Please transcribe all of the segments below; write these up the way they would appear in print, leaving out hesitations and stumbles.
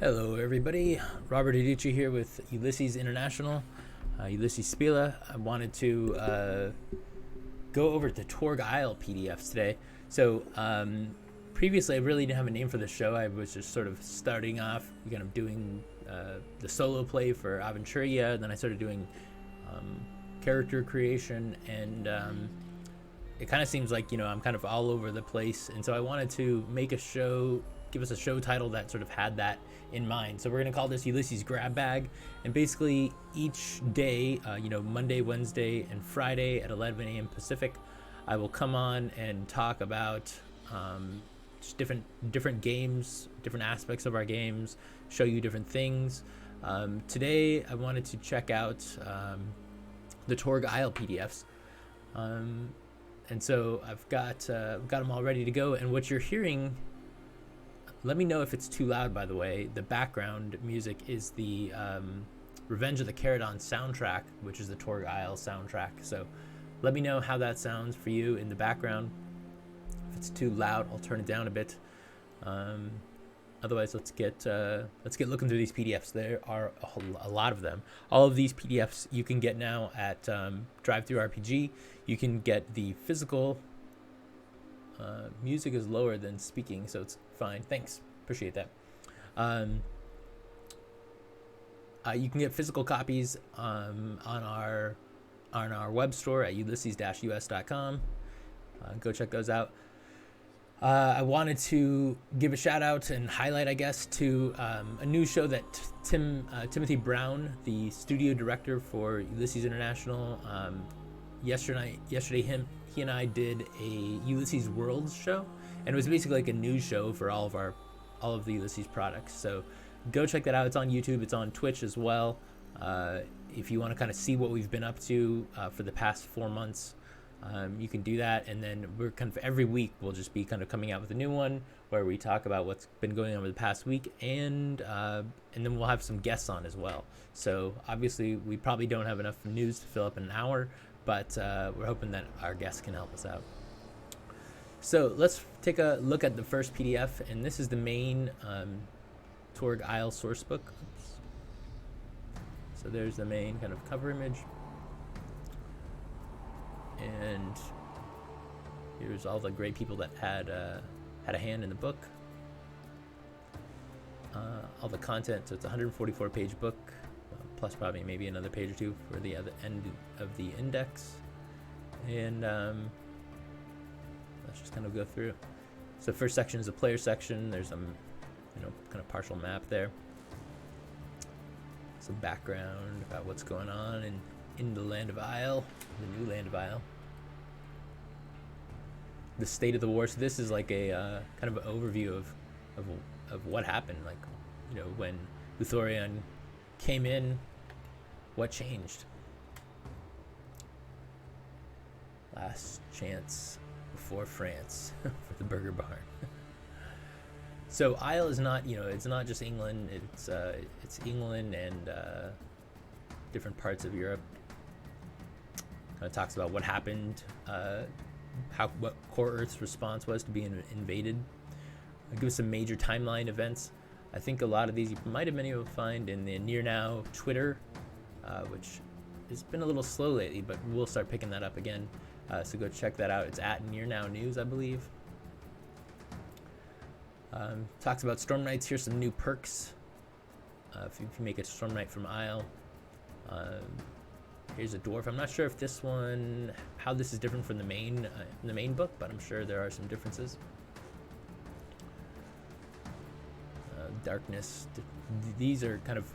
Hello everybody, Robert Iducci here with Ulisses International, Ulisses Spila. I wanted to go over the Torg Aysle PDFs today. So previously I really didn't have a name for the show. I was just sort of starting off, kind of doing the solo play for Aventuria, then I started doing character creation, and it kind of seems like, I'm kind of all over the place, and so I wanted to make a show, give us a show title that sort of had that in mind. So we're going to call this Ulisses Grab Bag, and basically each day, Monday, Wednesday, and Friday at 11 a.m. Pacific, I will come on and talk about just different games, different aspects of our games, show you different things. Today I wanted to check out the Torg Aysle PDFs. And so I've got them all ready to go, and what you're hearing, let me know if it's too loud, by the way. The background music is the Revenge of the Carredon soundtrack, which is the Torg Aysle soundtrack. So let me know how that sounds for you in the background. If it's too loud, I'll turn it down a bit. Otherwise, let's get looking through these PDFs. There are a lot of them. All of these PDFs you can get now at DriveThruRPG. You can get the physical. Music is lower than speaking, so it's fine. Thanks, appreciate that. You can get physical copies on our web store at ulysses-us.com. Go check those out. I wanted to give a shout out and highlight, I guess, to a new show that Timothy Brown, the studio director for Ulisses International, yesterday he and I did a Ulisses Worlds show, and it was basically like a news show for all of the Ulisses products. So go check that out. It's on YouTube. It's on Twitch as well. If you want to kind of see what we've been up to for the past 4 months, you can do that. And then we're kind of every week we'll just be kind of coming out with a new one where we talk about what's been going on over the past week, and then we'll have some guests on as well. So obviously we probably don't have enough news to fill up in an hour, but we're hoping that our guests can help us out. So let's take a look at the first PDF, and this is the main Torg Aysle Sourcebook. So there's the main kind of cover image, and here's all the great people that had a hand in the book. All the content, so it's a 144-page book, plus probably maybe another page or two for the other end of the index. And let's just kind of go through. So first section is the player section. There's some, kind of partial map there. Some background about what's going on in the land of Aysle, the new land of Aysle. The state of the war. So this is like a kind of an overview of what happened. Like, when Luthorion came in, what changed? Last chance before France for the Burger Barn. So Aysle is not, it's not just England. It's England and different parts of Europe. Kind of talks about what happened, what Core Earth's response was to being invaded. It gives some major timeline events. I think a lot of these you might have been able to find in the Near Now Twitter, which has been a little slow lately, but we'll start picking that up again. So go check that out. It's at Near Now News, I believe. Talks about Storm Knights. Here's some new perks if you make a Storm Knight from Aysle. Here's a dwarf. I'm not sure if this one, how this is different from the main book, but I'm sure there are some differences. Darkness. These are kind of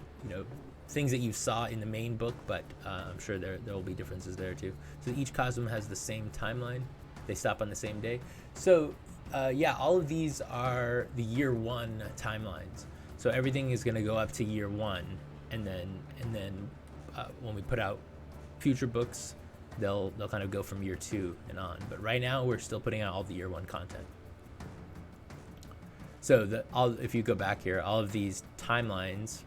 things that you saw in the main book, but I'm sure there will be differences there too. So each cosm has the same timeline. They stop on the same day. So all of these are the year 1 timelines. So everything is going to go up to year 1, and then when we put out future books, they'll kind of go from year 2 and on. But right now we're still putting out all the year 1 content. So if you go back here, all of these timelines.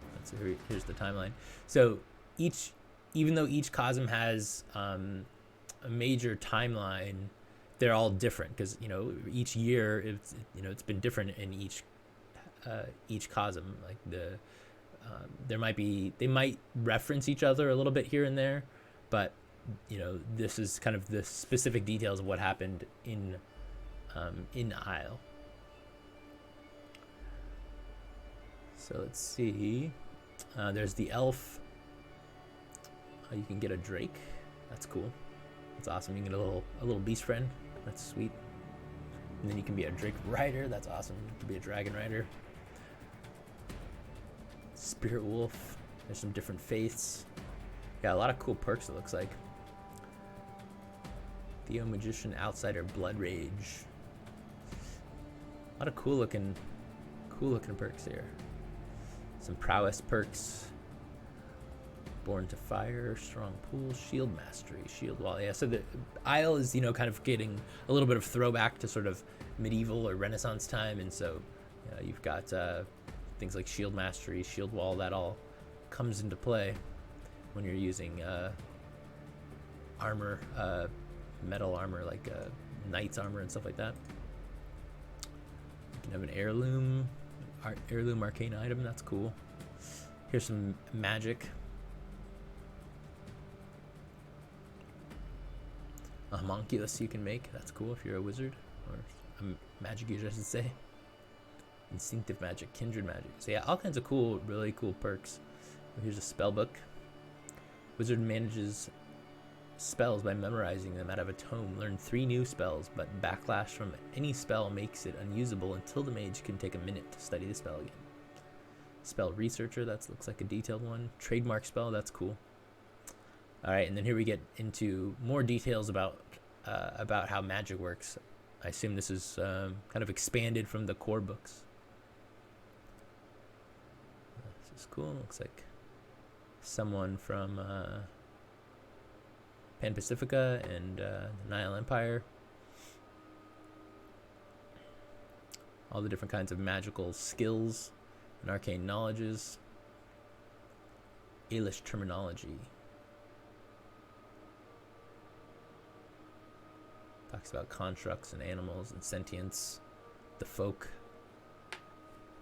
Here's the timeline. So even though each cosm has a major timeline, they're all different because each year it's been different in each each cosm. Like they might reference each other a little bit here and there, but this is kind of the specific details of what happened in Aysle. So let's see. There's the elf. You can get a drake. That's cool. That's awesome. You can get a little beast friend. That's sweet. And then you can be a drake rider. That's awesome. You can be a dragon rider. Spirit wolf. There's some different faiths. Yeah, a lot of cool perks, it looks like. Theo Magician, Outsider, Blood Rage. A lot of cool looking perks here. Some prowess perks. Born to Fire, Strong Pool, Shield Mastery, Shield Wall. Yeah, so the Aysle is, kind of getting a little bit of throwback to sort of medieval or Renaissance time, and so you've got things like Shield Mastery, Shield Wall, that all comes into play when you're using armor, metal armor, like knight's armor and stuff like that. You can have an heirloom arcane item. That's cool. Here's some magic. A homunculus you can make. That's cool if you're a wizard, or a magic user, I should say. Instinctive magic, kindred magic. So yeah, all kinds of cool, really cool perks. Here's a spell book. Wizard manages spells by memorizing them out of a tome. Learn 3 new spells, but backlash from any spell makes it unusable until the mage can take a minute to study the spell again. Spell researcher, that looks like a detailed one. Trademark spell, that's cool. All right, and then here we get into more details about how magic works. I assume this is kind of expanded from the core books. This is cool. Looks like someone from Pan Pacifica and the Nile Empire. All the different kinds of magical skills and arcane knowledges. Ayslish terminology. Talks about constructs and animals and sentience, the folk,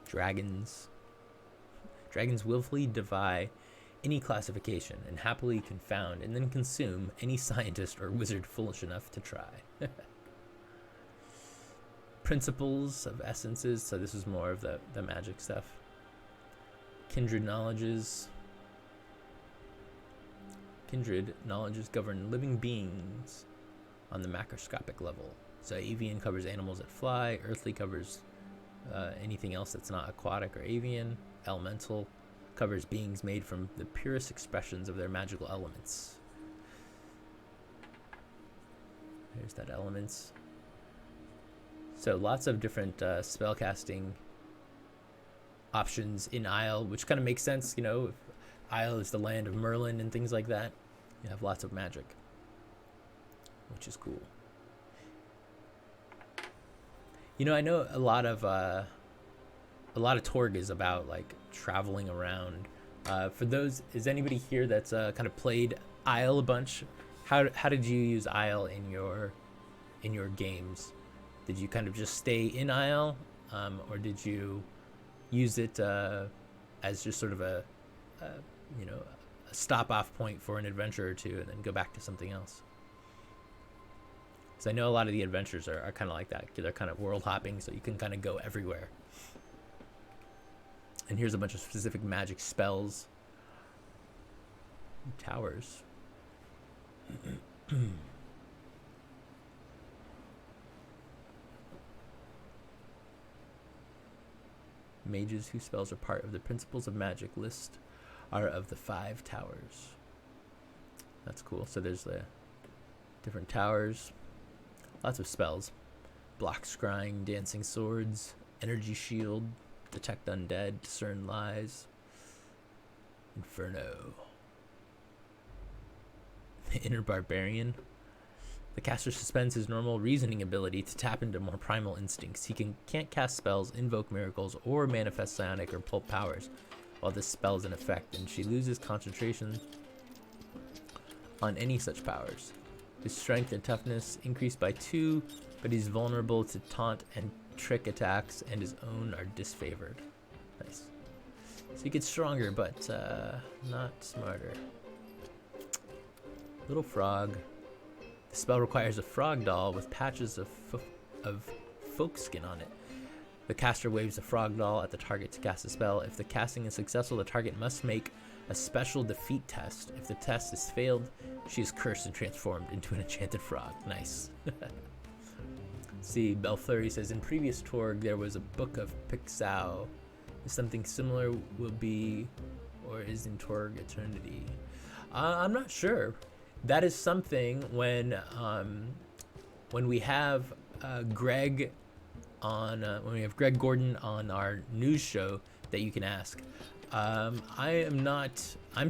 dragons. Dragons willfully defy any classification and happily confound and then consume any scientist or wizard foolish enough to try. Principles of essences, so this is more of the magic stuff. Kindred knowledges. Kindred knowledges govern living beings on the macroscopic level. So avian covers animals that fly, earthly covers anything else that's not aquatic or avian, elemental covers beings made from the purest expressions of their magical elements. There's that elements. So lots of different spellcasting options in Aysle, which kind of makes sense, if Aysle is the land of Merlin and things like that. You have lots of magic, which is cool. I know a lot of Torg is about like traveling around. For those, is anybody here that's kind of played Aysle a bunch? How did you use Aysle in your games? Did you kind of just stay in Aysle, or did you use it as just sort of a stop-off point for an adventure or two, and then go back to something else? Because I know a lot of the adventures are kind of like that. They're kind of world hopping, so you can kind of go everywhere. And here's a bunch of specific magic spells. Towers. Mages whose spells are part of the Principles of Magic list are of the 5 towers. That's cool. So there's the different towers. Lots of spells. Block scrying, dancing swords, energy shield, detect undead, discern lies, inferno. The inner barbarian. The caster suspends his normal reasoning ability to tap into more primal instincts. He can't cast spells, invoke miracles, or manifest psionic or pulp powers while this spell is in effect, and she loses concentration on any such powers. His strength and toughness increase by 2, but he's vulnerable to taunt and trick attacks, and his own are disfavored. Nice. So you get stronger, but not smarter. Little frog. The spell requires a frog doll with patches of folk skin on it. The caster waves the frog doll at the target to cast a spell. If the casting is successful, the target must make a special defeat test. If the test is failed, she is cursed and transformed into an enchanted frog. Nice. See, Belfleury says, in previous Torg, there was a book of Pixau. Is something similar will be, or is in Torg Eternity? I'm not sure. That is something when we have Greg on, when we have Greg Gordon on our news show that you can ask. I'm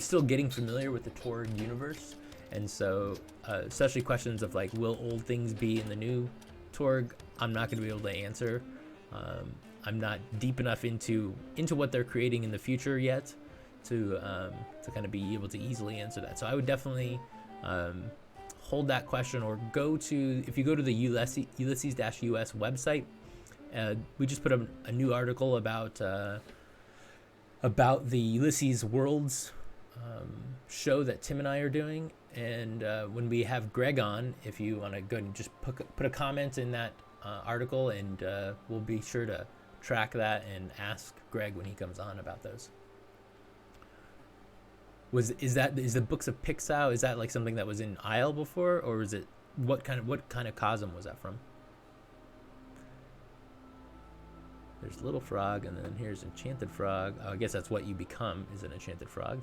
still getting familiar with the Torg universe, and so especially questions of like, will old things be in the new Torg? I'm not going to be able to answer. I'm not deep enough into what they're creating in the future yet to kind of be able to easily answer that. So I would definitely hold that question, or if you go to the Ulysses-US website, we just put a new article about the Ulysses Worlds show that Tim and I are doing. And when we have Greg on, if you want to go and just put a comment in that article, and we'll be sure to track that and ask Greg when he comes on about those. Is the books of Pixau, is that like something that was in Aysle before, or is it what kind of cosm was that from? There's Little Frog, and then here's Enchanted Frog. Oh, I guess that's what you become, is an Enchanted Frog.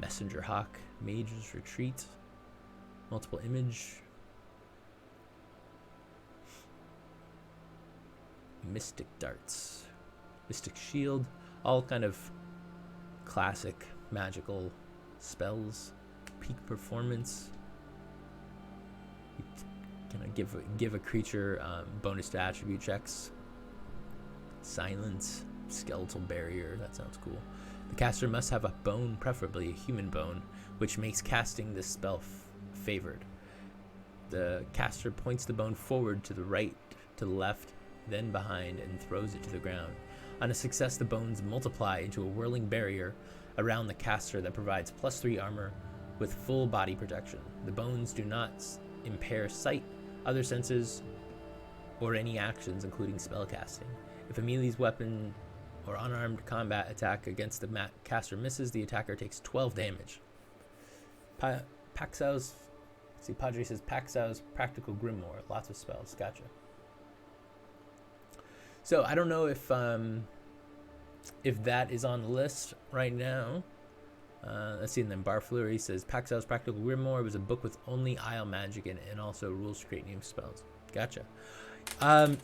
Messenger Hawk, Mage's Retreat, Multiple Image, Mystic Darts, Mystic Shield, all kind of classic magical spells. Peak Performance. You give a creature bonus to attribute checks. Silence, Skeletal Barrier, that sounds cool. The caster must have a bone, preferably a human bone, which makes casting this spell favored. The caster points the bone forward to the right, to the left, then behind, and throws it to the ground. On a success, the bones multiply into a whirling barrier around the caster that provides +3 armor with full body protection. The bones do not impair sight, other senses, or any actions, including spellcasting. If a melee's weapon or unarmed combat attack against the caster misses, the attacker takes 12 damage. Paxau's, Padre says Paxau's Practical Grimoire, lots of spells. Gotcha. So I don't know if that is on the list right now. Let's see, and then Barfleury says Paxau's Practical Grimoire was a book with only Aysle magic in it, and also rules to create new spells. Gotcha.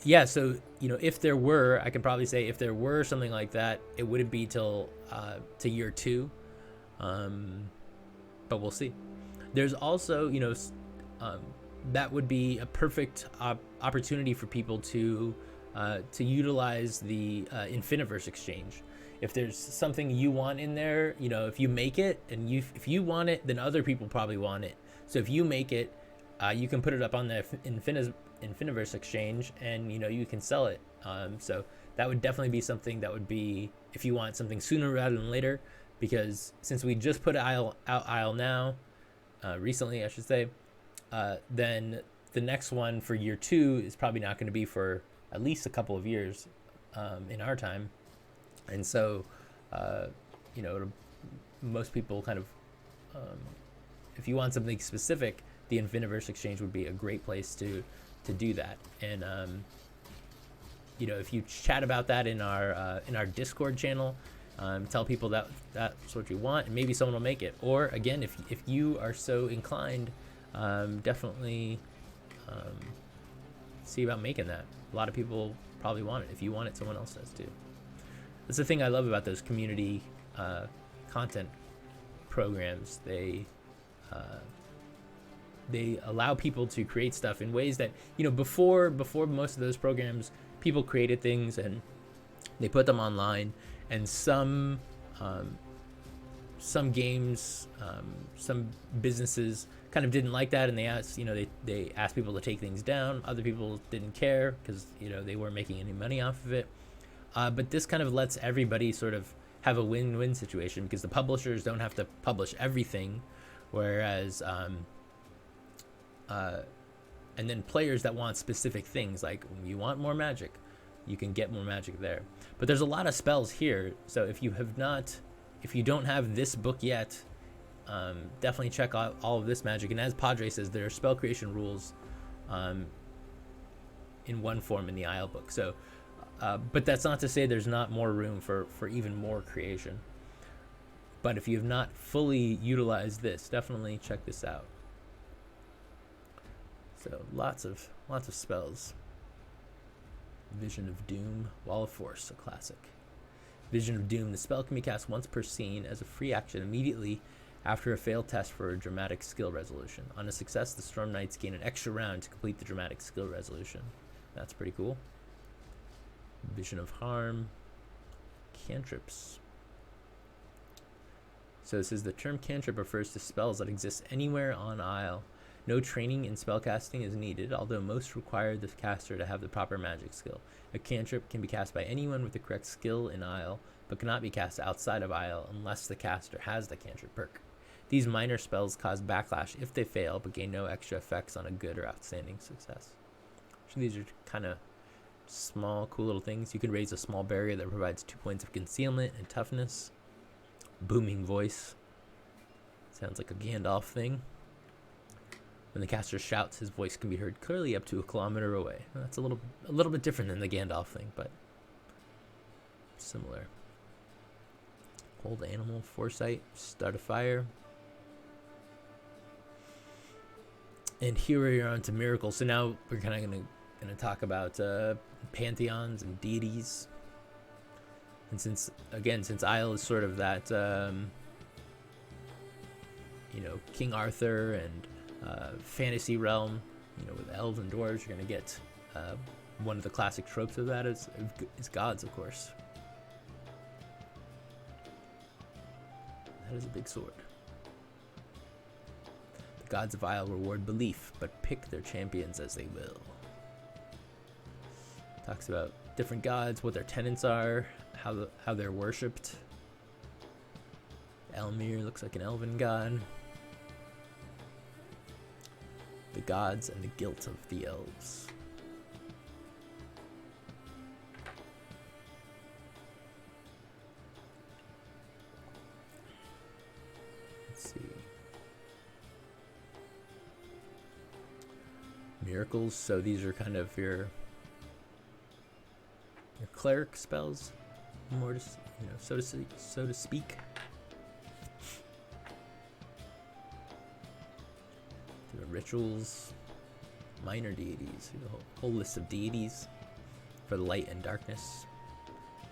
Yeah, so if there were, I could probably say if there were something like that, it wouldn't be till to year 2, but we'll see. There's also that would be a perfect opportunity for people to utilize the Infiniverse exchange. If there's something you want in there, if you make it and if you want it, then other people probably want it. So if you make it, you can put it up on the Infiniverse exchange, and you can sell it. So that would definitely be something that would be, if you want something sooner rather than later, because since we just put out Aysle now, recently I should say, then the next one for year 2 is probably not going to be for at least a couple of years in our time. And so most people kind of, if you want something specific, the Infiniverse exchange would be a great place to do that. And if you chat about that in our Discord channel, tell people that's what you want, and maybe someone will make it. Or again, if you are so inclined, definitely see about making that. A lot of people probably want it. If you want it, someone else does too. That's the thing I love about those community content programs. They allow people to create stuff in ways that, before most of those programs, people created things and they put them online, and some games, some businesses kind of didn't like that, and they asked, they asked people to take things down. Other people didn't care because, they weren't making any money off of it. But this kind of lets everybody sort of have a win-win situation, because the publishers don't have to publish everything, whereas and then players that want specific things, like you want more magic, you can get more magic there. But there's a lot of spells here, so if you don't have this book yet, definitely check out all of this magic. And as Padre says, there are spell creation rules in one form in the Aysle book. So, but that's not to say there's not more room for even more creation. But if you have not fully utilized this, definitely check this out. So lots of spells. Vision of Doom, Wall of Force, a classic. Vision of Doom. The spell can be cast once per scene as a free action immediately after a failed test for a dramatic skill resolution. On a success, the Storm Knights gain an extra round to complete the dramatic skill resolution. That's pretty cool. Vision of Harm. Cantrips. So it says the term cantrip refers to spells that exist anywhere on Aysle. No training in spellcasting is needed, although most require the caster to have the proper magic skill. A cantrip can be cast by anyone with the correct skill in Aysle, but cannot be cast outside of Aysle unless the caster has the cantrip perk. These minor spells cause backlash if they fail, but gain no extra effects on a good or outstanding success. So these are kind of small, cool little things. You can raise a small barrier that provides 2 points of concealment and toughness. Booming voice. Sounds like a Gandalf thing. When the caster shouts, his voice can be heard clearly up to a kilometer away. That's a little bit different than the Gandalf thing, but similar. Hold animal, foresight, start a fire. And here we're on to miracles. So now we're kind of gonna talk about pantheons and deities. And since Aysle is sort of that, King Arthur and fantasy realm, with elves and dwarves, you're gonna get one of the classic tropes of that is gods, of course. That is a big sword. The gods of Aysle reward belief, but pick their champions as they will. Talks about different gods, what their tenets are, how they're worshipped. Elmir looks like an elven god. The gods and the guilt of the elves. Let's see. Miracles. So these are kind of your cleric spells, more to, so to speak. Rituals, minor deities, a whole list of deities for the light and darkness,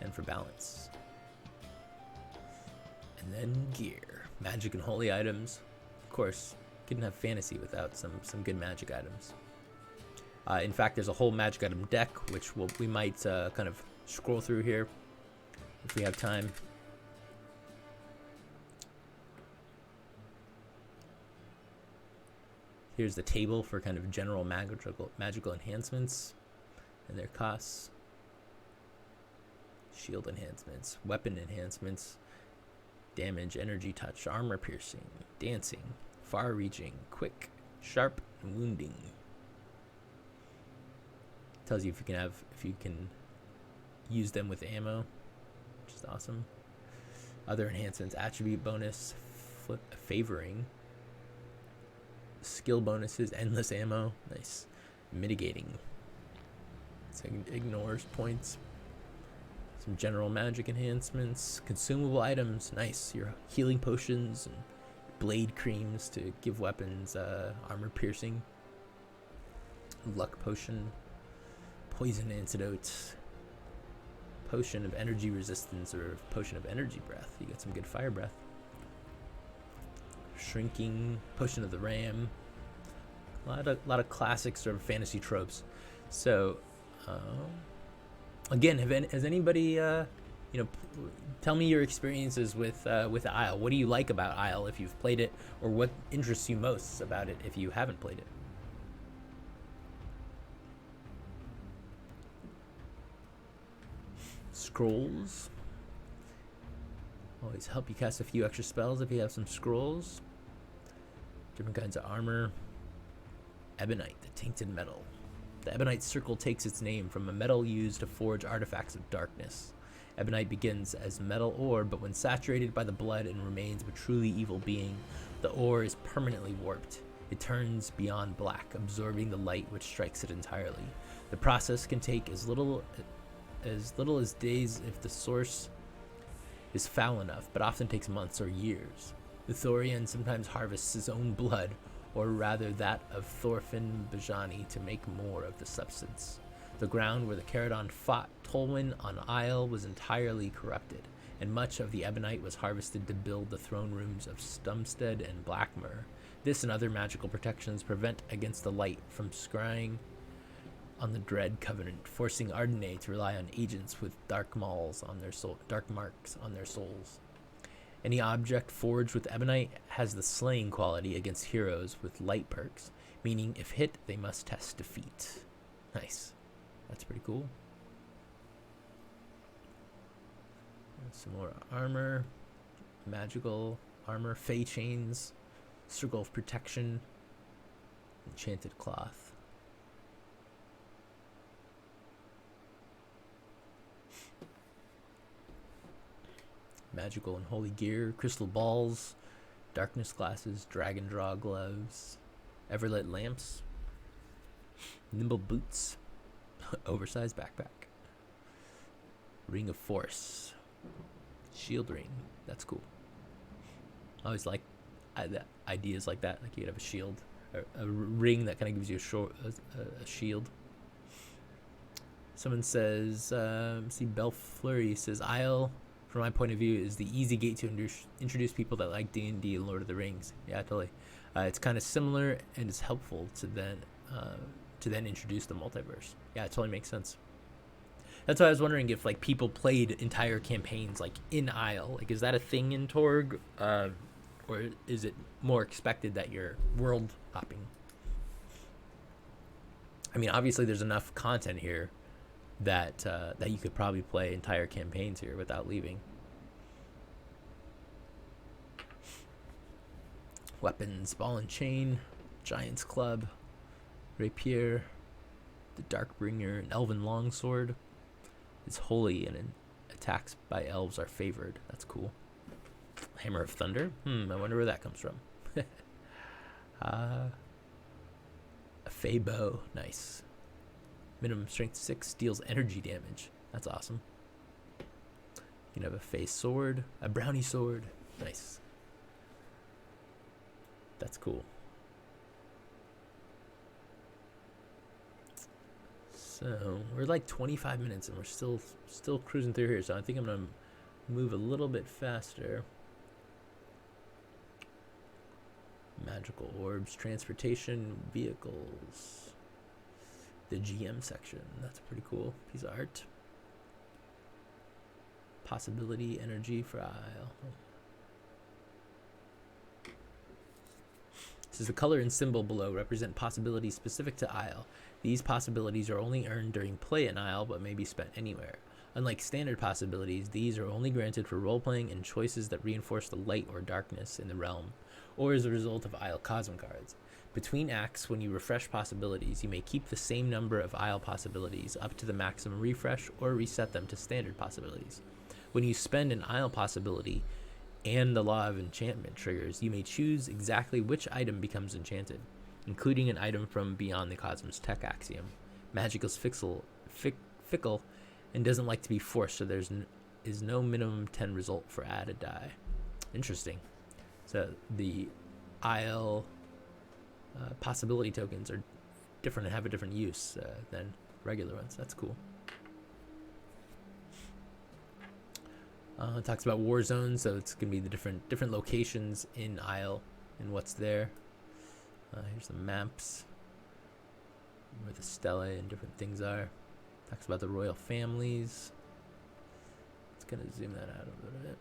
and for balance. And then gear, magic and holy items. Of course, couldn't have fantasy without some good magic items. In fact, there's a whole magic item deck, which we might kind of scroll through here if we have time. Here's the table for kind of general magical enhancements and their costs. Shield enhancements, weapon enhancements, damage, energy touch, armor piercing, dancing, far reaching, quick, sharp, and wounding. Tells you if you can use them with ammo, which is awesome. Other enhancements, attribute bonus, favoring, skill bonuses, endless ammo, nice. Mitigating, so ignores points. Some general magic enhancements, consumable items, nice. Your healing potions and blade creams to give weapons armor piercing. Luck potion, poison antidote, potion of energy resistance, or potion of energy breath. You get some good fire breath. Shrinking, potion of the ram. A lot of classic sort of fantasy tropes. So again, has anybody tell me your experiences with Aysle. What do you like about Aysle if you've played it, or what interests you most about it if you haven't played it? scrolls. Always help you cast a few extra spells if you have some scrolls. Different kinds of armor. Ebonite, the tainted metal. The Ebonite circle takes its name from a metal used to forge artifacts of darkness. Ebonite begins as metal ore, but when saturated by the blood and remains a truly evil being, the ore is permanently warped. It turns beyond black, absorbing the light which strikes it entirely. The process can take as little as days if the source is foul enough, but often takes months or years. The Thorian sometimes harvests his own blood, or rather that of Thorfinn Bajani, to make more of the substance. The ground where the Carredon fought Tolwyn on Aysle was entirely corrupted, and much of the ebonite was harvested to build the throne rooms of Stumstead and Blackmur. This and other magical protections prevent against the light from scrying on the Dread Covenant, forcing Ardenay to rely on agents with dark marks on their souls. Any object forged with ebonite has the slaying quality against heroes with light perks, meaning if hit, they must test defeat. Nice. That's pretty cool. Some more armor. Magical armor. Fey chains. Circle of protection. Enchanted cloth. Magical and holy gear. Crystal balls. Darkness glasses. Dragon draw gloves. Everlit lamps. Nimble boots. Oversized backpack. Ring of Force. Shield ring. That's cool. I always like ideas like that. Like you could have a shield. Or a ring that kind of gives you a shield. Someone says, see Belfleury says, Aysle, from my point of view, is the easy gate to introduce people that like D&D and Lord of the Rings. Yeah, totally. It's kind of similar and is helpful to then introduce the multiverse. Yeah, it totally makes sense. That's why I was wondering if like people played entire campaigns like in Aysle. Like, is that a thing in Torg, or is it more expected that you're world hopping? I mean, obviously there's enough content here that that you could probably play entire campaigns here without leaving. Weapons: ball and chain, giant's club, rapier, the Darkbringer, an elven longsword. It's holy and attacks by elves are favored. That's cool. Hammer of Thunder. I wonder where that comes from. A Fey bow. Nice. Minimum strength 6 deals energy damage. That's awesome. You can have a Fey sword. A brownie sword. Nice. That's cool. So we're like 25 minutes and we're still cruising through here. So I think I'm gonna move a little bit faster. Magical orbs, transportation, vehicles. The GM section. That's pretty cool piece of art. Possibility energy for Aysle. This is the color and symbol below represent possibilities specific to Aysle. These possibilities are only earned during play in Aysle, but may be spent anywhere. Unlike standard possibilities, these are only granted for role-playing and choices that reinforce the light or darkness in the realm, or as a result of Aysle Cosm cards. Between acts, when you refresh possibilities, you may keep the same number of Aysle possibilities up to the maximum refresh, or reset them to standard possibilities. When you spend an Aysle possibility and the law of enchantment triggers, you may choose exactly which item becomes enchanted, including an item from beyond the Cosmos Tech axiom. Magic is fickle and doesn't like to be forced, so there is no minimum 10 result for add a die. Interesting. So the Aysle possibility tokens are different and have a different use than regular ones. That's cool. It talks about war zones, so it's gonna be the different locations in Aysle and what's there. Here's the maps where the stelae and different things are. Talks about the royal families. It's gonna zoom that out a little bit.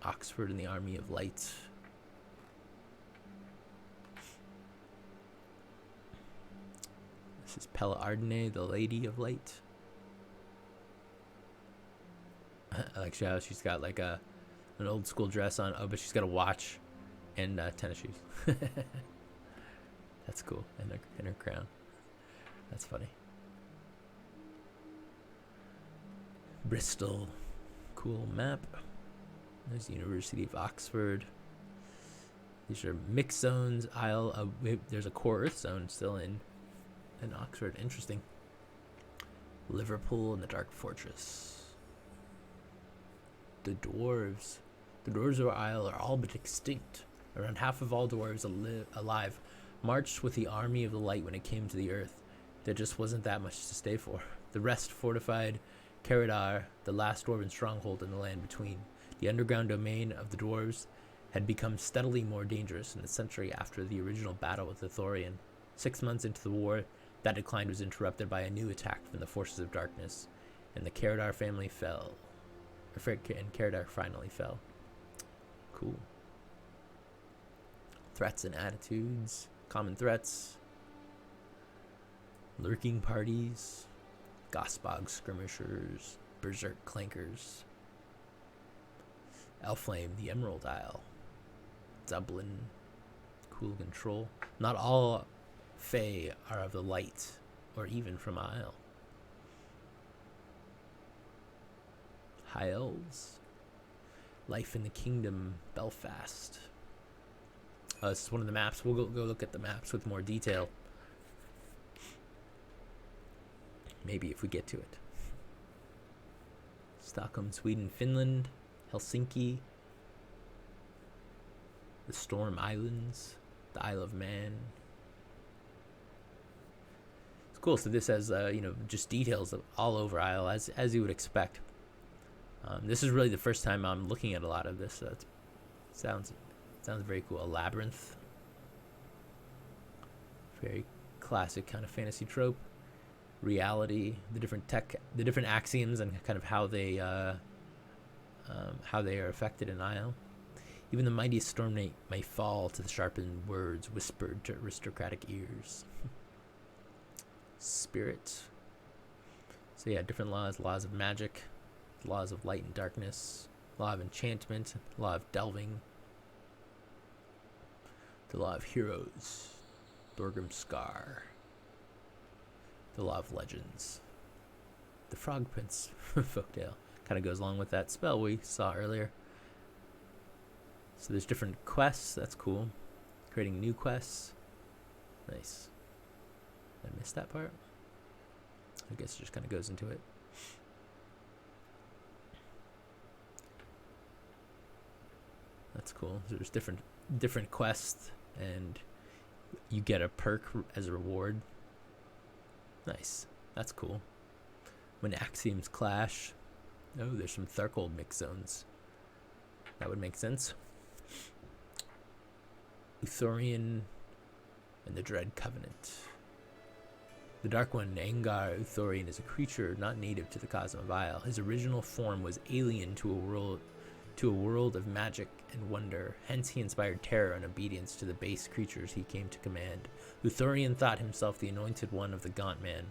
Oxford and the Army of Light. This is Pella Ardenay, the Lady of Light. I like how she's got like an old school dress on. Oh, but she's got a watch and tennis shoes. That's cool. And her crown. That's funny. Bristol. Cool map. There's the University of Oxford. These are mixed zones. Isle. There's a core Earth zone still in Oxford. Interesting. Liverpool and the Dark Fortress. The dwarves. The dwarves of Isle are all but extinct. Around half of all dwarves alive marched with the army of the light when it came to the earth. There just wasn't that much to stay for. The rest fortified Carredon, the last dwarven stronghold in the land between. The underground domain of the dwarves had become steadily more dangerous in the century after the original battle with the Thorian. 6 months into the war, that decline was interrupted by a new attack from the forces of darkness, and the Carredon family fell. And Carredon finally fell. Cool. Threats and attitudes. Common threats. Lurking parties. Gospog skirmishers. Berserk clankers. Elflame, the Emerald Isle. Dublin. Cool control. Not all Fae are of the light, or even from Isle. High Elves. Life in the Kingdom, Belfast. This is one of the maps. We'll go look at the maps with more detail. Maybe if we get to it. Stockholm, Sweden, Finland, Helsinki, the Storm Islands, the Isle of Man. It's cool. So this has just details of all over Isle as you would expect. This is really the first time I'm looking at a lot of this. So it sounds very cool. A labyrinth. Very classic kind of fantasy trope. Reality, the different axioms and kind of how they are affected in Isle. Even the mightiest storm may fall to the sharpened words whispered to aristocratic ears. Spirit. So yeah, different laws of magic, laws of light and darkness, law of enchantment, law of delving, the law of heroes, Thorgrim Scar, the law of legends, the Frog Prince folktale. Kind of goes along with that spell we saw earlier. So there's different quests. That's cool. Creating new quests. Nice. Did I miss that part? I guess it just kind of goes into it. That's cool. So there's different quests, and you get a perk as a reward. Nice. That's cool. When axioms clash. Oh, there's some Tharkold mix zones. That would make sense. Uthorian and the Dread Covenant. The Dark One, Angar Uthorian, is a creature not native to the Cosm of Isle. His original form was alien to a world of magic and wonder. Hence, he inspired terror and obedience to the base creatures he came to command. Uthorian thought himself the anointed one of the Gaunt Man,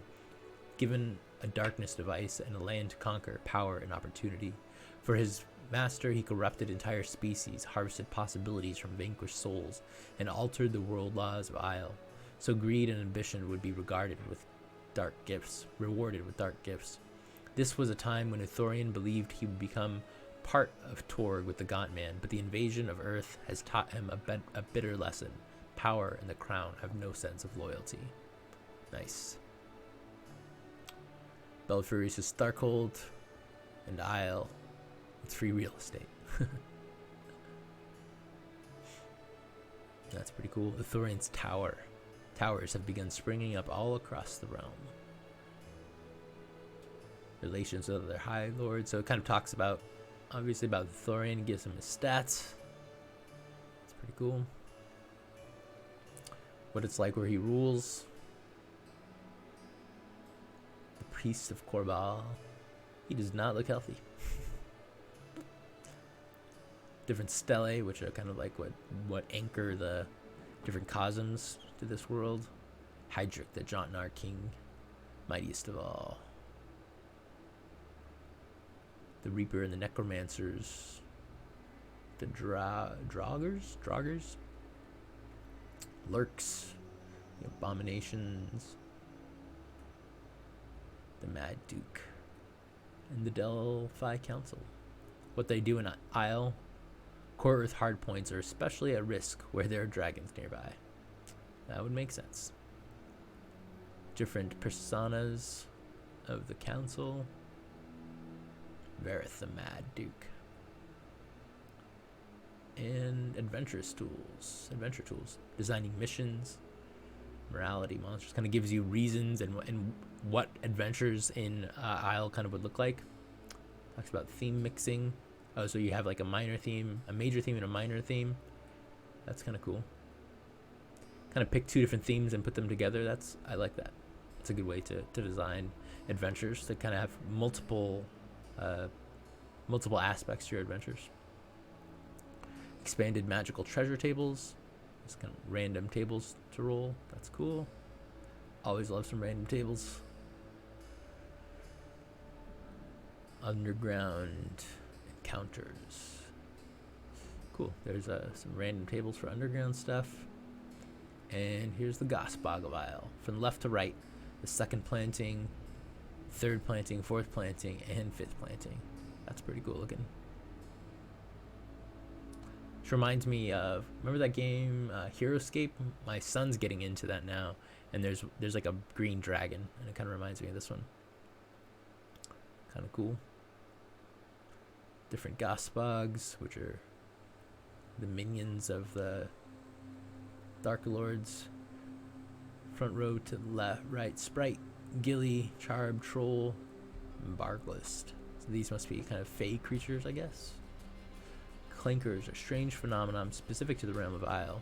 given a darkness device and a land to conquer, power and opportunity. For his master, he corrupted entire species, harvested possibilities from vanquished souls, and altered the world laws of Isle. So greed and ambition would be rewarded with dark gifts. This was a time when Uthorian believed he would become part of Torg with the Gaunt Man, but the invasion of Earth has taught him a bitter lesson. Power and the crown have no sense of loyalty. Nice. Belfurious is Tharkold and Isle. It's free real estate. That's pretty cool. Uthorian's Tower. Towers have begun springing up all across the realm. Relations with other High Lords. So it kind of talks about, obviously, about Uthorian. Gives him his stats. It's pretty cool. What it's like where he rules. The Priest of Corbal. He does not look healthy. Different stelae, which are kind of like what anchor the different cosms to this world. Hydric, the Jontnar King, mightiest of all. the Reaper and the Necromancers, the Draugrs, Lurks, the Abominations, the Mad Duke, and the Delphi Council. What they do in Aysle, Core Earth hardpoints are especially at risk where there are dragons nearby. That would make sense. Different personas of the council. Vareth the Mad Duke. And adventure tools. Designing missions. Morality monsters. Kind of gives you reasons and what adventures in Aysle kind of would look like. Talks about theme mixing. Oh, so you have like a minor theme, a major theme, and a minor theme. That's kind of cool. Kind of pick two different themes and put them together. I like that. It's a good way to design adventures to kind of have multiple aspects to your adventures. Expanded magical treasure tables. Just kind of random tables to roll. That's cool. Always love some random tables. Underground encounters. Cool. There's some random tables for underground stuff. And here's the Gospog of Aysle. From left to right, the second planting, third planting, fourth planting, and fifth planting. That's pretty cool looking. Which reminds me of, remember that game Heroescape? My son's getting into that now, and there's like a green dragon, and it kind of reminds me of this one. Kind of cool. Different Gospogs, which are the minions of the Dark Lords. Front row to the left, right, Sprite, Gilly, Charb, Troll, and Barglist. So these must be kind of fey creatures, I guess. Clankers are strange phenomenon specific to the realm of Aysle.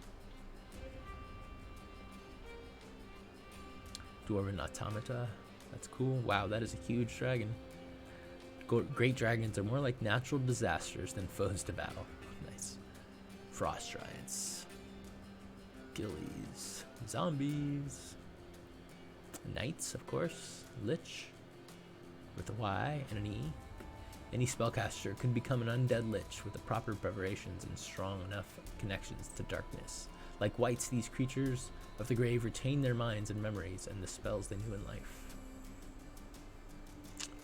Dwarven automata. That's cool. Wow, that is a huge dragon. Great dragons are more like natural disasters than foes to battle. Nice. Frost giants. Gillies. Zombies. Knights, of course. Lich. With a Y and an E. Any spellcaster could become an undead lich with the proper preparations and strong enough connections to darkness. Like wights, these creatures of the grave retain their minds and memories and the spells they knew in life.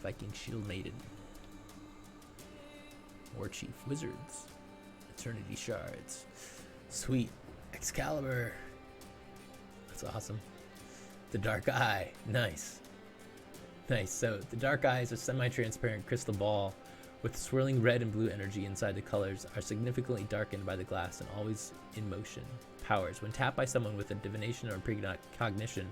Viking Shield Maiden. War Chief Wizards. Eternity Shards. Sweet. Excalibur. That's awesome. The Dark Eye. Nice. Nice. So the Dark Eye is a semi-transparent crystal ball with swirling red and blue energy inside. The colors are significantly darkened by the glass and always in motion. Powers. When tapped by someone with a divination or precognition,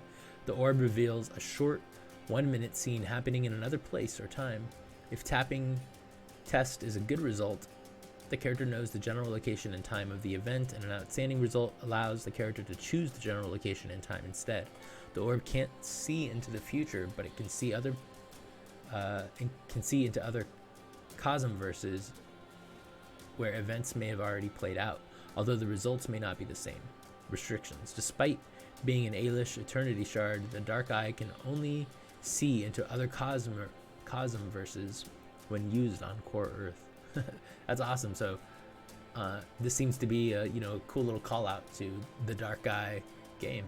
the orb reveals a short 1-minute scene happening in another place or time. If tapping test is a good result, the character knows the general location and time of the event, and an outstanding result allows the character to choose the general location and time instead. The orb can't see into the future, but it can see into other cosmverses where events may have already played out, although the results may not be the same. Restrictions. Despite being an Ayslish Eternity Shard, the Dark Eye can only see into other cosmverses when used on Core Earth. That's awesome. So this seems to be a cool little call out to the Dark Eye game.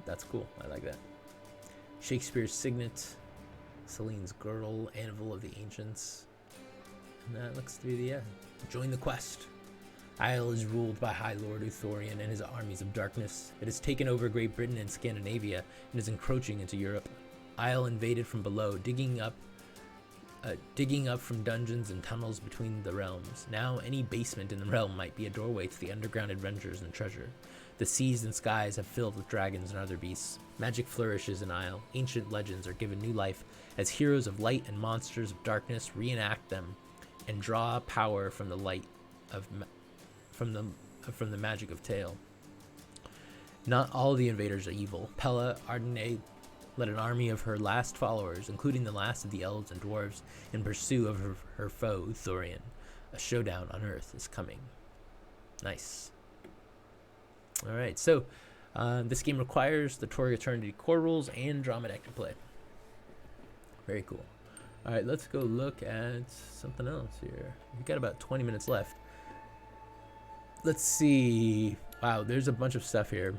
That's cool. I like that. Shakespeare's Signet, Celine's Girdle, Anvil of the Ancients. And that looks to be the end. Join the quest. Aysle is ruled by High Lord Uthorian and his armies of darkness. It has taken over Great Britain and Scandinavia and is encroaching into Europe. Aysle invaded from below, digging up from dungeons and tunnels between the realms. Now, any basement in the realm might be a doorway to the underground adventures and treasure. The seas and skies have filled with dragons and other beasts. Magic flourishes in Aysle. Ancient legends are given new life as heroes of light and monsters of darkness reenact them and draw power from the light of from the magic of tale. Not all the invaders are evil. Pella Ardenne led an army of her last followers, including the last of the elves and dwarves, in pursuit of her foe, Uthorian. A showdown on Earth is coming. Nice. Alright, so this game requires the Torg Eternity core rules and drama deck to play. Very cool. All right, let's go look at something else here. We've got about 20 minutes left. Let's see. Wow, there's a bunch of stuff here.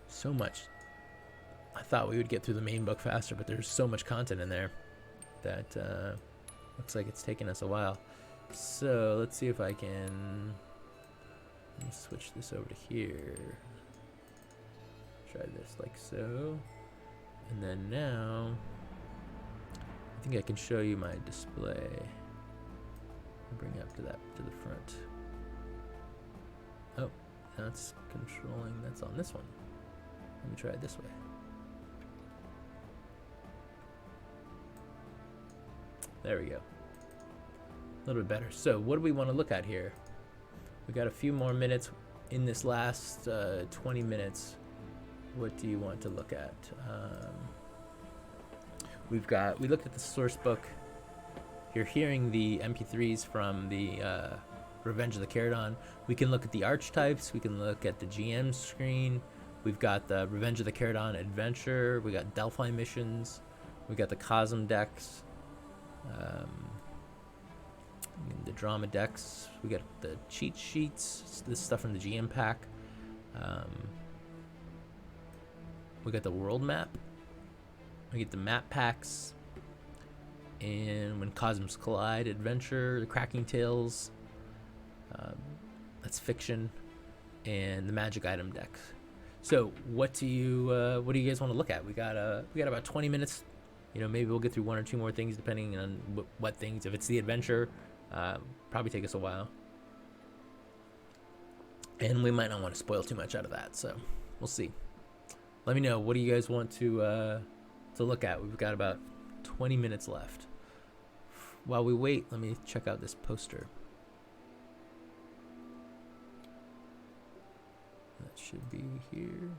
So much. I thought we would get through the main book faster, but there's so much content in there that looks like it's taking us a while. So let's see if I can... Let me switch this over to here. Try this like so. And then now, I think I can show you my display. Bring it up to the front. Oh, that's controlling, that's on this one. Let me try it this way. There we go. A little bit better. So what do we want to look at here? We got a few more minutes in this last 20 minutes. What do you want to look at? We looked at the source book. You're hearing the MP3s from the Revenge of the Carredon. We can look at the archetypes. We can look at the GM screen. We've got the Revenge of the Carredon adventure. We got Delphi missions. We got the Cosm decks. The drama decks. We got the cheat sheets. This stuff from the GM pack. We got the world map. We get the map packs. And when cosmos collide, adventure, the cracking tales. That's fiction, and the magic item decks. So what do you guys want to look at? We got about 20 minutes. You know, maybe we'll get through one or two more things depending on what things. If it's the adventure, probably take us a while, and we might not want to spoil too much out of that. So we'll see. Let me know, what do you guys want to look at? We've got about 20 minutes left. While we wait, let me check out this poster. That should be here.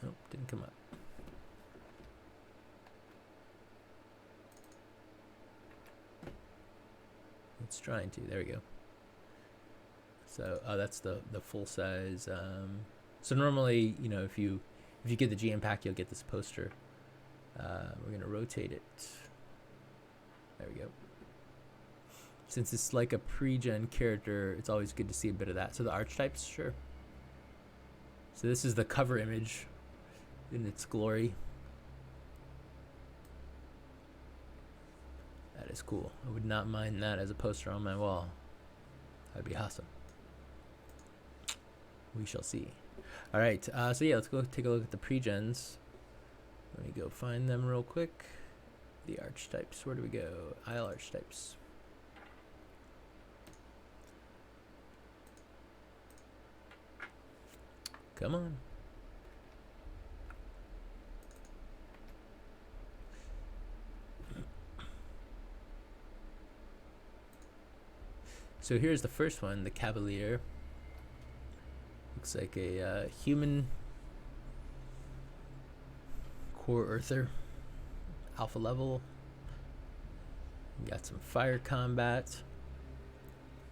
Oh, didn't come up. It's trying to. There we go. So, that's the full size. So normally, you know, if you get the GM pack, you'll get this poster. We're gonna rotate it. There we go. Since it's like a pre-gen character, it's always good to see a bit of that. So the archetypes, sure. So this is the cover image in its glory. That is cool. I would not mind that as a poster on my wall. That'd be awesome. We shall see. All right, so yeah, let's go take a look at the pre-gens. Let me go find them real quick. The archetypes, where do we go? Aysle archetypes. Come on. So here's the first one, the Cavalier. Looks like a human core earther, alpha level. We got some fire combat,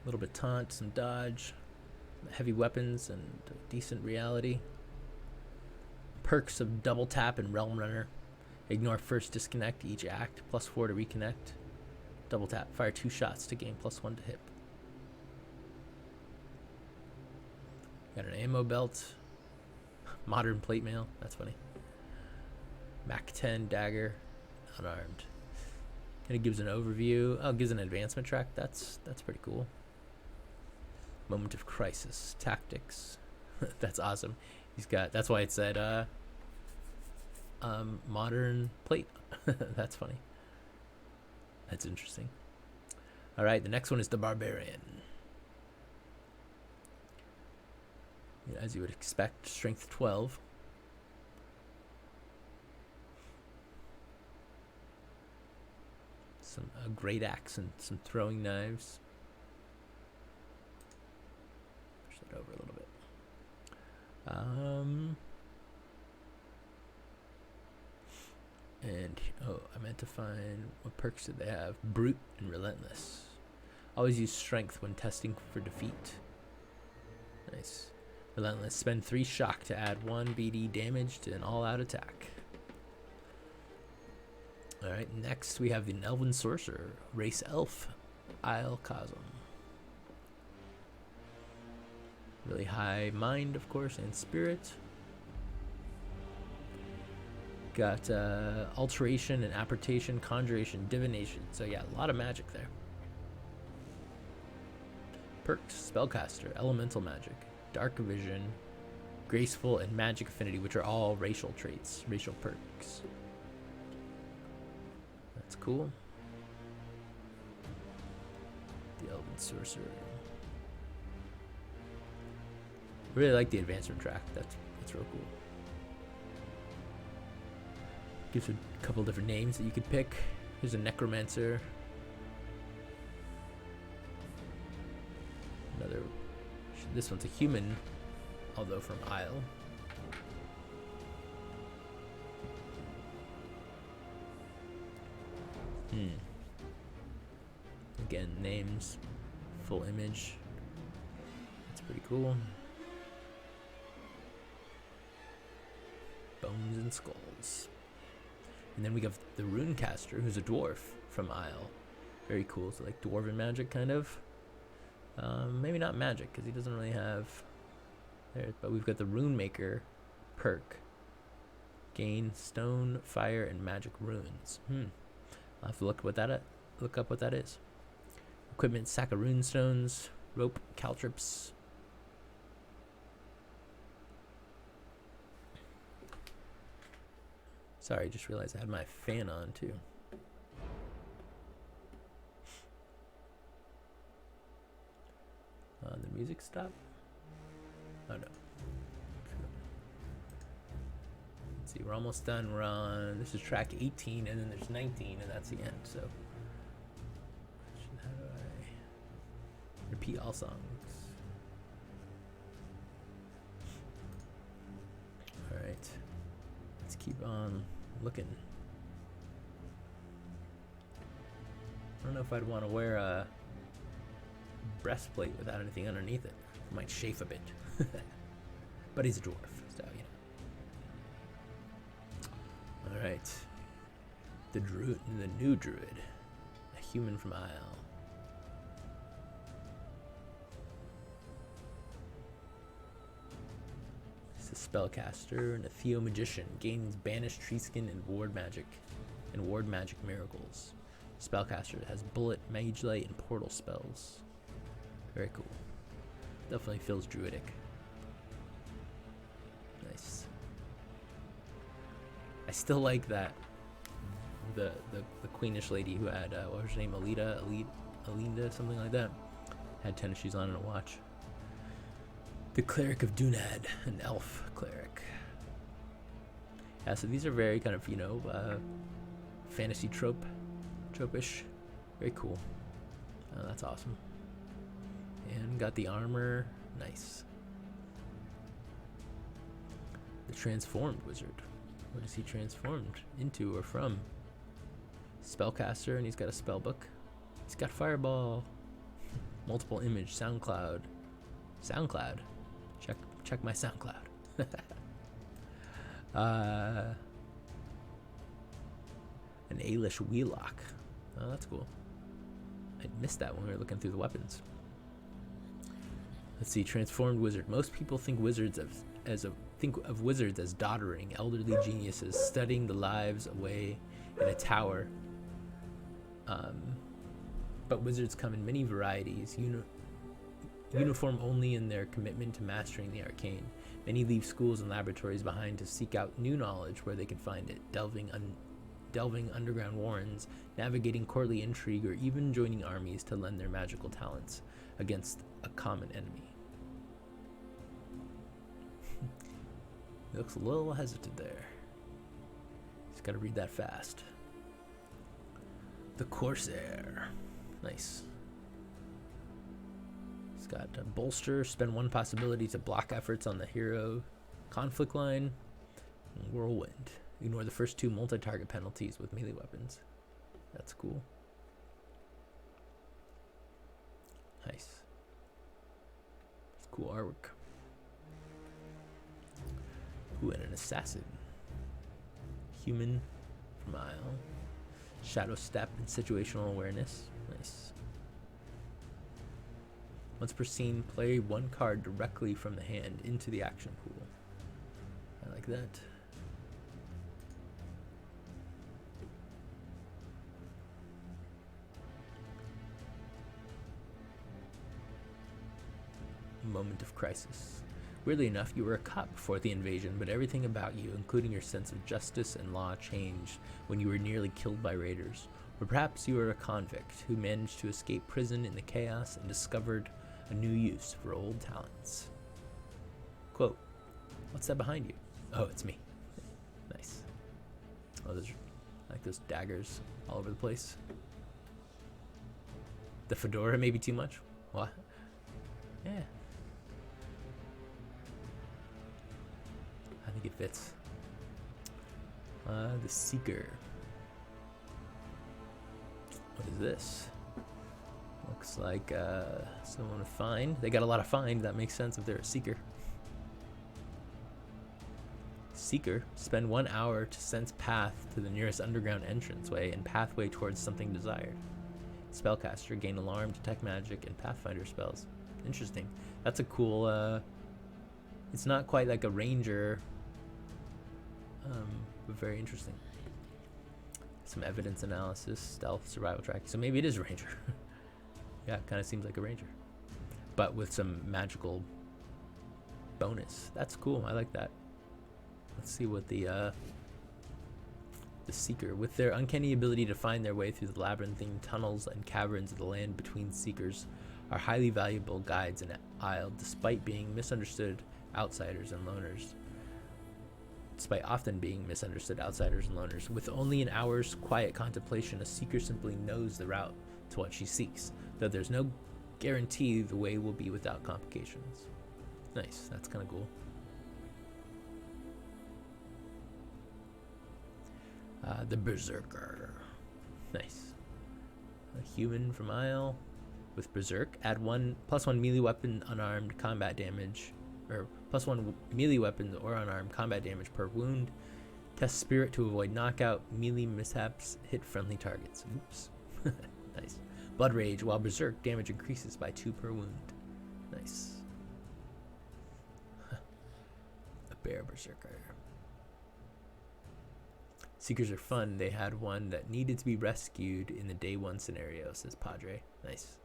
a little bit taunt, some dodge, heavy weapons, and decent reality. Perks of double tap and realm runner. Ignore first disconnect each act, +4 to reconnect. Double tap, fire 2 shots to gain +1 to hit. Got an ammo belt, modern plate mail, that's funny. Mach 10 dagger, unarmed. And it gives an overview. Oh, it gives an advancement track. That's pretty cool. Moment of crisis, tactics. That's awesome. He's got. That's why it said modern plate. That's funny. That's interesting. All right, the next one is the Barbarian. As you would expect, strength 12. A great axe and some throwing knives. Push that over a little bit. And I meant to find what perks did they have? Brute and Relentless. Always use strength when testing for defeat. Nice. Relentless. Spend 3 shock to add 1 BD damage to an all-out attack. Alright, next we have the Elven Sorcerer, Race Elf, Aysle Cosm. Really high mind, of course, and spirit. Got alteration and apportation, conjuration, divination. So yeah, a lot of magic there. Perks, spellcaster, elemental magic, dark vision, graceful, and magic affinity, which are all racial traits, racial perks. That's cool. The Elven Sorcerer. Really like the advancement track. That's real cool. Gives a couple different names that you could pick. Here's a necromancer. Another. This one's a human, although from Aysle. Again, names, full image. That's pretty cool. Bones and skulls. And then we have the Runecaster, who's a dwarf from Aysle. Very cool. So like dwarven magic, kind of. Maybe not magic, because he doesn't really have there. But we've got the Runemaker perk. Gain stone, fire, and magic runes. I'll have to look up what that is. Equipment: sack of runestones, rope, caltrips. Sorry, just realized I had my fan on too. The music stopped? Oh no. Let's see, we're almost done. We're on, this is track 18, and then there's 19, and that's the end. So, how do I repeat all songs? All right, let's keep on looking. I don't know if I'd want to wear a breastplate without anything underneath it. It might chafe a bit. But he's a dwarf, so you know. Alright. The new druid. A human from Aysle. He's a spellcaster and a theomagician. Gains banished tree skin and ward magic miracles. Spellcaster has bullet, mage light, and portal spells. Very cool. Definitely feels druidic. Nice. I still like that the queenish lady who had what was her name, Alinda, something like that, had tennis shoes on and a watch. The cleric of Dunad, an elf cleric. Yeah, so these are very kind of, you know, fantasy tropish. Very cool. Oh, that's awesome. And got the armor. Nice. The transformed wizard. What is he transformed into or from? Spellcaster, and he's got a spell book. He's got fireball. Multiple image. SoundCloud. Check my SoundCloud. An Aysle Wheelock. Oh, that's cool. I missed that when we were looking through the weapons. Let's see, transformed wizard. Most people think of wizards as doddering, elderly geniuses studying the lives away in a tower. But wizards come in many varieties, uniform only in their commitment to mastering the arcane. Many leave schools and laboratories behind to seek out new knowledge where they can find it, delving underground warrens, navigating courtly intrigue, or even joining armies to lend their magical talents against a common enemy. He looks a little hesitant there. He's got to read that fast. The Corsair. Nice. He's got a bolster. Spend 1 possibility to block efforts on the hero conflict line. And whirlwind. Ignore the first 2 multi-target penalties with melee weapons. That's cool. Nice. It's cool artwork. Ooh, and an assassin. Human from Aysle. Shadow step and situational awareness. Nice. Once per scene, play one card directly from the hand into the action pool. I like that. Moment of crisis. Weirdly enough, you were a cop before the invasion, but everything about you, including your sense of justice and law, changed when you were nearly killed by raiders. Or perhaps you were a convict who managed to escape prison in the chaos and discovered a new use for old talents. Quote, what's that behind you? Oh, it's me. Nice. Oh, those are like those daggers all over the place. The fedora may be too much. What? Yeah. I think it fits. The Seeker. What is this? Looks like someone to find. They got a lot of find. That makes sense if they're a Seeker. Seeker. Spend 1 hour to sense path to the nearest underground entranceway and pathway towards something desired. Spellcaster. Gain alarm, detect magic, and pathfinder spells. Interesting. That's a cool... it's not quite like a ranger... but very interesting. Some evidence analysis, stealth, survival tracking. So maybe it is a ranger. Yeah, it kind of seems like a ranger, but with some magical bonus. That's cool. I like that. Let's see what the Seeker, with their uncanny ability to find their way through the labyrinthine tunnels and caverns of the land between Seekers, are highly valuable guides in Aysle, despite being misunderstood outsiders and loners. Despite often being misunderstood outsiders and loners. With only an hour's quiet contemplation, a Seeker simply knows the route to what she seeks, though there's no guarantee the way will be without complications. Nice, that's kind of cool. The Berserker. Nice. A human from Aysle with Berserk. Add +1 melee weapon unarmed combat damage, or +1 melee weapon or unarmed combat damage per wound. Test spirit to avoid knockout. Melee mishaps hit friendly targets. Oops. Nice. Blood Rage. While Berserk, damage increases by 2 per wound. Nice. A bear Berserker. Seekers are fun. They had one that needed to be rescued in the day 1 scenario, says Padre. Nice.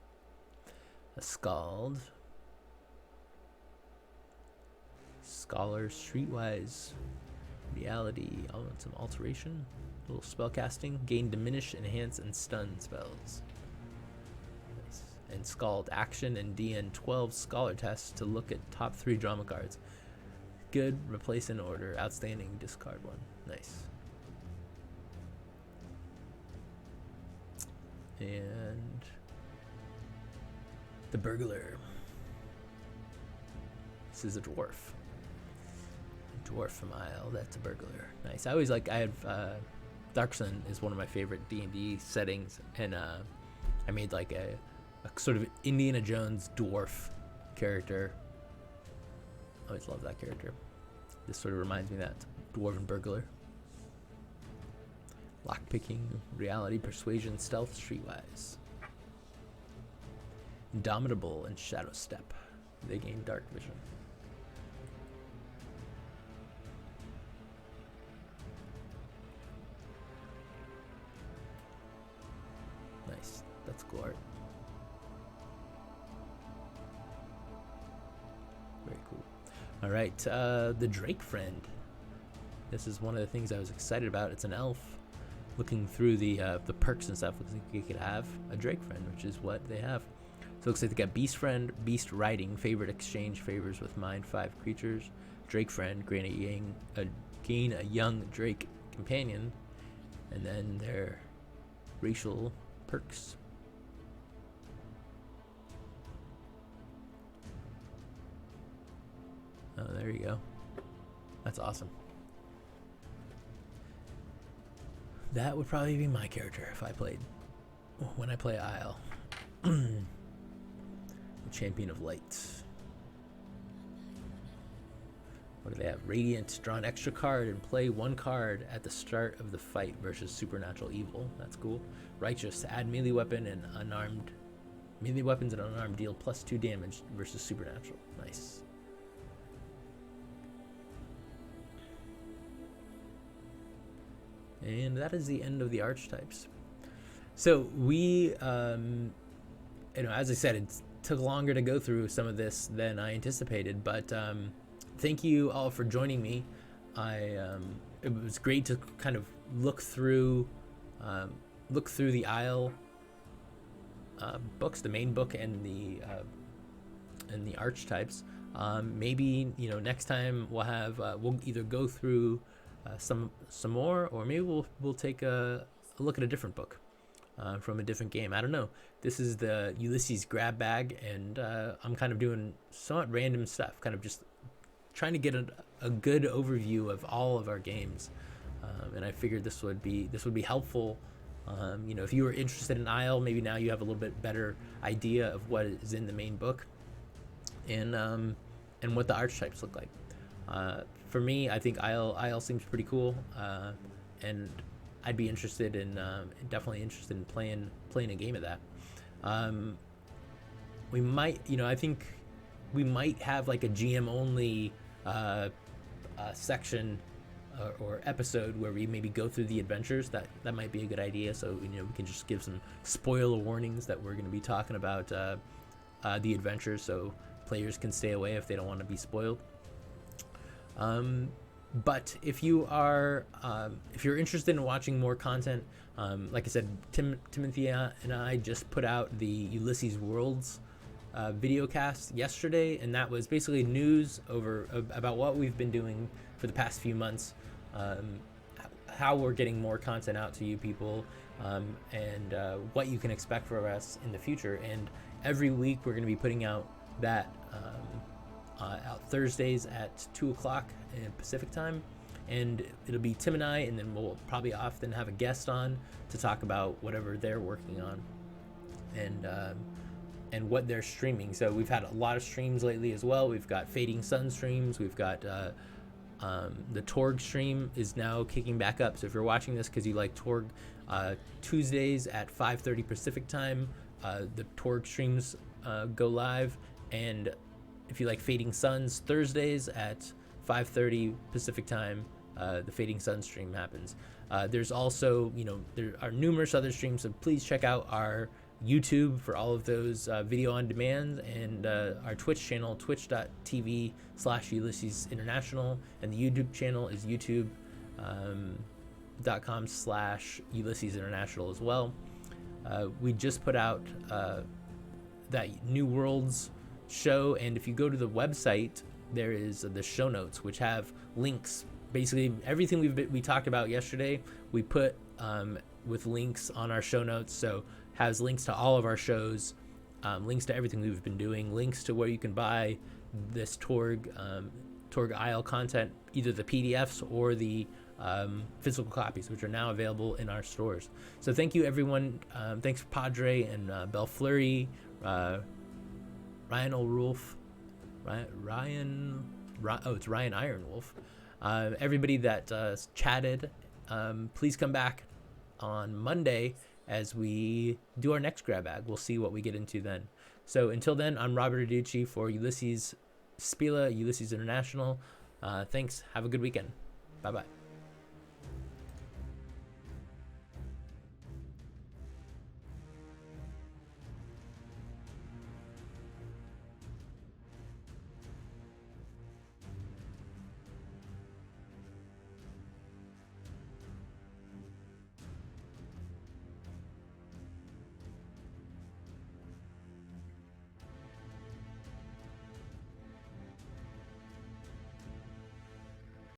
A Scald. Scholar, Streetwise, Reality, some alteration, a little spell casting, gain diminish, enhance, and stun spells. Nice. And Scald, action and DN 12 scholar tests to look at top 3 drama cards. Good, replace in order, outstanding, discard 1. Nice. And the Burglar. This is a dwarf. Dwarf from Aysle, that's a burglar. Nice. I have Dark Sun is one of my favorite D&D settings, and I made like a sort of Indiana Jones dwarf character. I always love that character. This sort of reminds me of that. Dwarven burglar. Lockpicking, reality, persuasion, stealth, streetwise. Indomitable and Shadow Step. They gain dark vision. Nice. That's cool art. Very cool. All right, the Drake Friend. This is one of the things I was excited about. It's an elf. Looking through the perks and stuff, looks like you could have a Drake Friend, which is what they have. So it looks like they got Beast Friend, Beast Riding, Favorite Exchange favors with Mind 5 creatures. Drake Friend, gain a young Drake companion, and then their racial perks. Oh, there you go. That's awesome. That would probably be my character if I played, when I play Aysle. The Champion of Light. What do they have? Radiant. Draw an extra card and play 1 card at the start of the fight versus supernatural evil. That's cool. Righteous. Add melee weapon and unarmed. Melee weapons and unarmed deal +2 damage versus supernatural. Nice. And that is the end of the archetypes. So we, as I said, it took longer to go through some of this than I anticipated, but thank you all for joining me. It was great to kind of look through the Aysle books, the main book and the archetypes. Maybe next time we'll either go through some more, or maybe we'll take a look at a different book from a different game. I don't know. This is the Ulisses grab bag, and I'm kind of doing somewhat random stuff, kind of just trying to get a good overview of all of our games. And I figured this would be helpful. If you were interested in Aysle, maybe now you have a little bit better idea of what is in the main book, and what the archetypes look like. For me, I think Aysle seems pretty cool, and I'd be interested in definitely interested in playing a game of that. We might, I think we might have like a GM only section or episode where we maybe go through the adventures. That might be a good idea. So we can just give some spoiler warnings that we're going to be talking about the adventures, so players can stay away if they don't want to be spoiled. But if you're interested in watching more content, like I said, Timothy and I just put out the Ulisses Worlds video cast yesterday, and that was basically news about what we've been doing for the past few months, how we're getting more content out to you people, and what you can expect from us in the future. And every week we're going to be putting out that out Thursdays at 2 o'clock in Pacific time, and it'll be Tim and I, and then we'll probably often have a guest on to talk about whatever they're working on and what they're streaming. So we've had a lot of streams lately as well. We've got Fading Sun streams. We've got the Torg stream is now kicking back up. So if you're watching this because you like Torg, Tuesdays at 5:30 Pacific time, the Torg streams go live, and if you like Fading Suns, Thursdays at 5:30 Pacific time, the Fading Sun stream happens. There's also, there are numerous other streams, so please check out our YouTube for all of those video on demand, and our Twitch channel, twitch.tv/Ulisses International, and the YouTube channel is youtube.com/Ulisses International as well. We just put out that New Worlds show, and if you go to the website, there is the show notes, which have links. Basically everything we talked about yesterday, we put with links on our show notes. So has links to all of our shows, links to everything we've been doing, links to where you can buy this Torg Aysle content, either the PDFs or the physical copies, which are now available in our stores. So thank you everyone. Thanks Padre and Belfleury, Ryan O'Rulf, it's Ryan Ironwolf. Everybody that chatted, please come back on Monday as we do our next grab bag. We'll see what we get into then. So until then, I'm Robert Aducci for Ulisses Spila, Ulisses International. Thanks. Have a good weekend. Bye-bye.